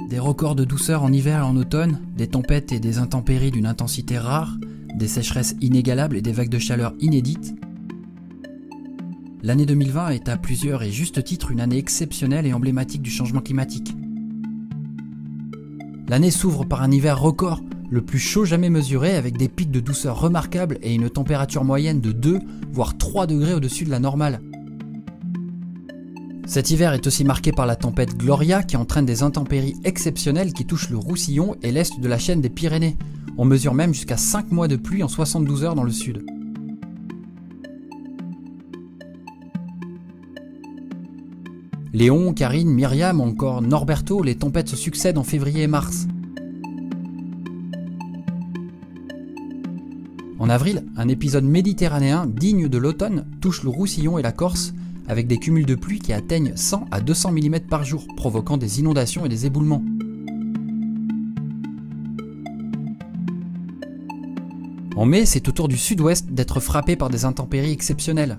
Des records de douceur en hiver et en automne, des tempêtes et des intempéries d'une intensité rare, des sécheresses inégalables et des vagues de chaleur inédites. L'année 2020 est à plusieurs et juste titre une année exceptionnelle et emblématique du changement climatique. L'année s'ouvre par un hiver record, le plus chaud jamais mesuré, avec des pics de douceur remarquables et une température moyenne de 2 voire 3 degrés au-dessus de la normale. Cet hiver est aussi marqué par la tempête Gloria qui entraîne des intempéries exceptionnelles qui touchent le Roussillon et l'est de la chaîne des Pyrénées. On mesure même jusqu'à 5 mois de pluie en 72 heures dans le sud. Léon, Karine, Myriam ou encore Norberto, les tempêtes se succèdent en février et mars. En avril, un épisode méditerranéen digne de l'automne touche le Roussillon et la Corse, avec des cumuls de pluie qui atteignent 100 à 200 mm par jour, provoquant des inondations et des éboulements. En mai, c'est au tour du sud-ouest d'être frappé par des intempéries exceptionnelles.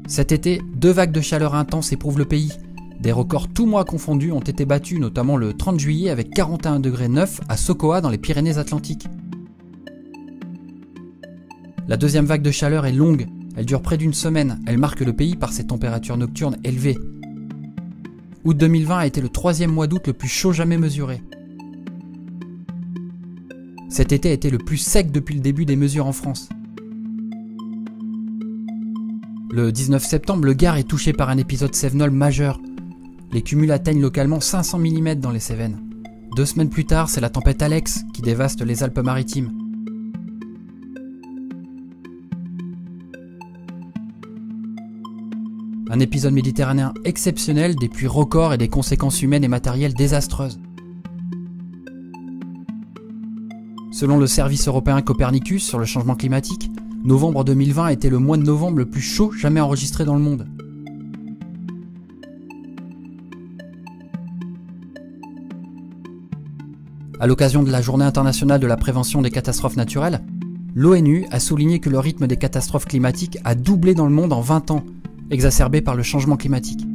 Cet été, 2 vagues de chaleur intenses éprouvent le pays. Des records tous mois confondus ont été battus, notamment le 30 juillet avec 41,9 degrés à Sokoa dans les Pyrénées-Atlantiques. La deuxième vague de chaleur est longue, elle dure près d'une semaine, elle marque le pays par ses températures nocturnes élevées. Août 2020 a été le 3e mois d'août le plus chaud jamais mesuré. Cet été a été le plus sec depuis le début des mesures en France. Le 19 septembre, le Gard est touché par un épisode cévenol majeur. Les cumuls atteignent localement 500 mm dans les Cévennes. 2 semaines plus tard, c'est la tempête Alex qui dévaste les Alpes-Maritimes. Un épisode méditerranéen exceptionnel, des pluies records et des conséquences humaines et matérielles désastreuses. Selon le service européen Copernicus sur le changement climatique, novembre 2020 a été le mois de novembre le plus chaud jamais enregistré dans le monde. À l'occasion de la Journée internationale de la prévention des catastrophes naturelles, l'ONU a souligné que le rythme des catastrophes climatiques a doublé dans le monde en 20 ans, exacerbé par le changement climatique.